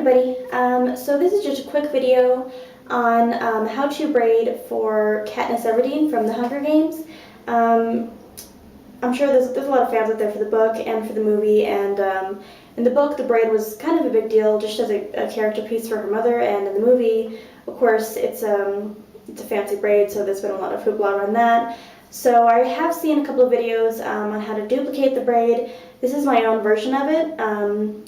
everybody. So this is just a quick video on how to braid for Katniss Everdeen from the Hunger Games. I'm sure there's a lot of fans out there for the book and for the movie, and in the book the braid was kind of a big deal just as a character piece for her mother, and in the movie, of course, it's a fancy braid, so there's been a lot of hoopla around that. So I have seen a couple of videos on how to duplicate the braid. This is my own version of it.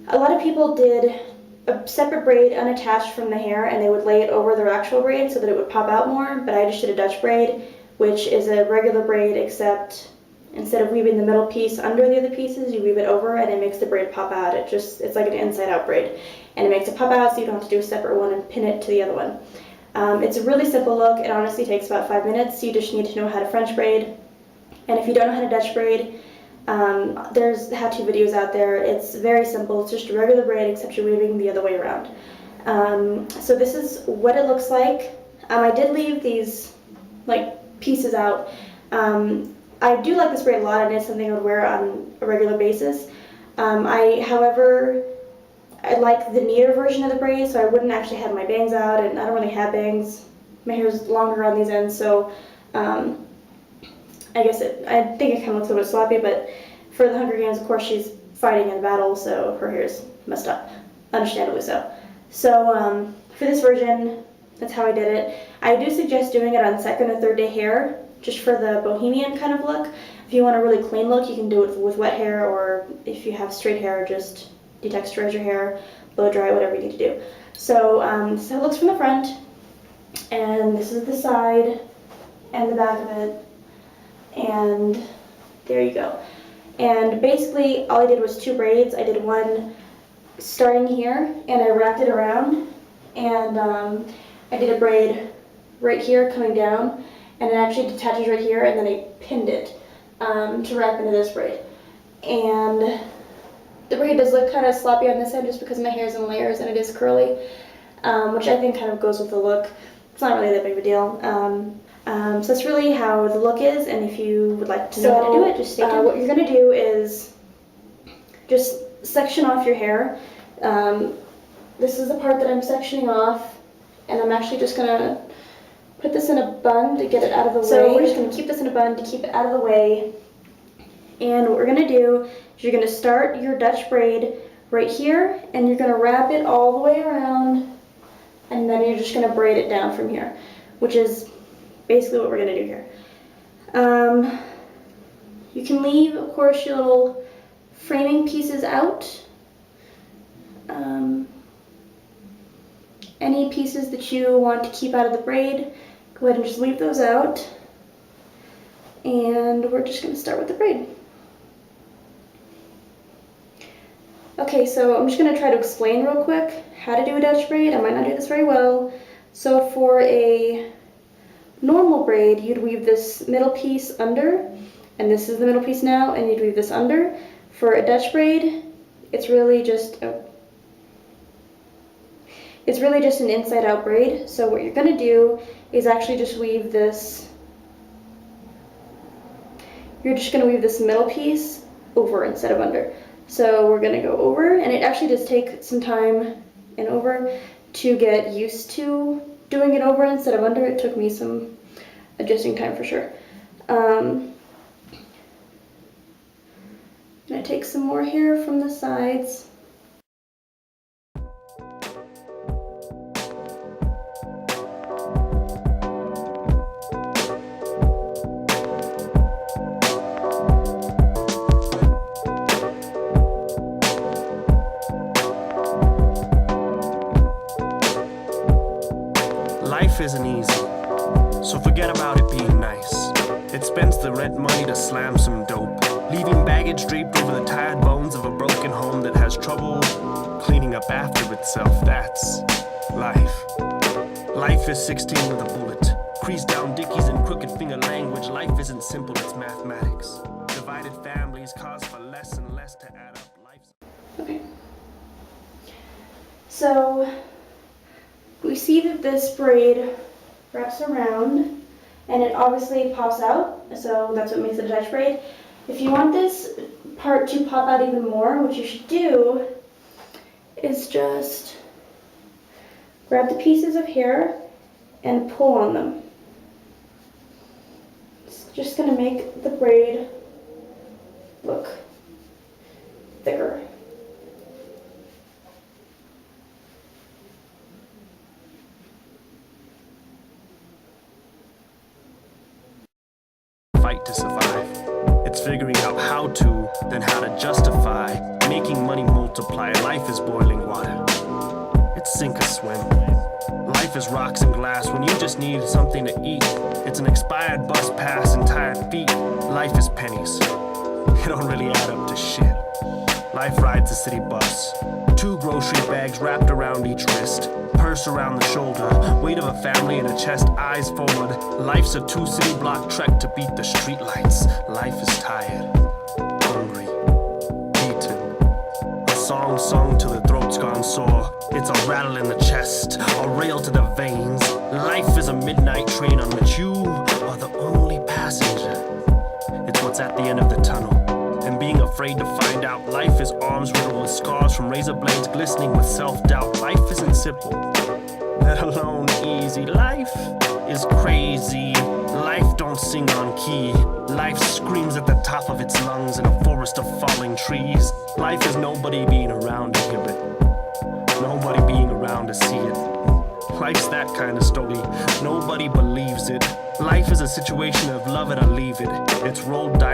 A lot of people did a separate braid unattached from the hair, and they would lay it over their actual braid so that it would pop out more, but I just did a Dutch braid, which is a regular braid, except instead of weaving the middle piece under the other pieces, you weave it over and it makes the braid pop out. It's like an inside out braid, and it makes it pop out so you don't have to do a separate one and pin it to the other one. It's a really simple look. It honestly takes about 5 minutes. You just need to know how to French braid, and if you don't know how to Dutch braid, there's how-to videos out there. It's very simple. It's just a regular braid except you're weaving the other way around. So this is what it looks like. I did leave these pieces out. I do like this braid a lot, and it's something I would wear on a regular basis. However, I like the neater version of the braid, so I wouldn't actually have my bangs out, and I don't really have bangs. My hair is longer on these ends, so I think it kind of looks a little bit sloppy, but for the Hunger Games, of course, she's fighting in battle, so her hair's messed up, understandably so. So for this version, that's how I did it. I do suggest doing it on second or third day hair, just for the bohemian kind of look. If you want a really clean look, you can do it with wet hair, or if you have straight hair, just detexturize your hair, blow dry, whatever you need to do. So this is how it looks from the front, and this is the side and the back of it. And there you go. And basically all I did was 2 braids. I did one starting here, and I wrapped it around, and I did a braid right here coming down, and it actually detaches right here, and then I pinned it to wrap into this braid. And the braid does look kind of sloppy on this end just because my hair is in layers and it is curly, which I think kind of goes with the look. It's not really that big of a deal. So that's really how the look is, and if you would like to know how to do it, just stay tuned. What you're going to do is just section off your hair. This is the part that I'm sectioning off, and I'm actually just going to put this in a bun to get it out of the way. So we're just going to keep this in a bun to keep it out of the way. And what we're going to do is you're going to start your Dutch braid right here, and you're going to wrap it all the way around, and then you're just going to braid it down from here, which is basically what we're going to do here. You can leave, of course, your little framing pieces out. Any pieces that you want to keep out of the braid, go ahead and just leave those out. And we're just going to start with the braid. Okay, so I'm just going to try to explain real quick how to do a Dutch braid. I might not do this very well. So for a normal braid, you'd weave this middle piece under, and this is the middle piece now, and you'd weave this under. For a Dutch braid, it's really just an inside out braid. So what you're going to do is actually just weave this. You're just going to weave this middle piece over instead of under. So we're going to go over, and it actually does take some time and over to get used to doing it over instead of under. It took me some adjusting time for sure. I'm going to take some more hair from the sides. Life isn't easy, so forget about it being nice. It spends the rent money to slam some dope, leaving baggage draped over the tired bones of a broken home that has trouble cleaning up after itself. That's life. Life is 16 with a bullet, creased down dickies and crooked finger language. Life isn't simple, it's mathematics. Divided families cause for less and less to add up. Life's... Okay. So we see that this braid wraps around, and it obviously pops out, so that's what makes it a Dutch braid. If you want this part to pop out even more, what you should do is just grab the pieces of hair and pull on them. It's just going to make the braid look thicker. Fight to survive. It's figuring out how to, then how to justify. Making money multiply. Life is boiling water. It's sink or swim. Life is rocks and glass when you just need something to eat. It's an expired bus pass and tired feet. Life is pennies. It don't really add up to shit. Life rides a city bus. 2 grocery bags wrapped around each wrist. Purse around the shoulder. Weight of a family in a chest, eyes forward. Life's a 2-city block trek to beat the streetlights. Life is tired, hungry, beaten. A song sung till the throat's gone sore. It's a rattle in the chest, a rail to the veins. Life is a midnight train on which you are the only passenger. It's what's at the end of the tunnel. And being afraid to find out. Life is arms riddled with scars from razor blades glistening with self-doubt. Life isn't simple, let alone easy. Life is crazy. Life don't sing on key. Life screams at the top of its lungs in a forest of falling trees. Life is nobody being around to hear it, nobody being around to see it. Life's that kind of story, nobody believes it. Life is a situation of love it or leave it. It's rolled dice.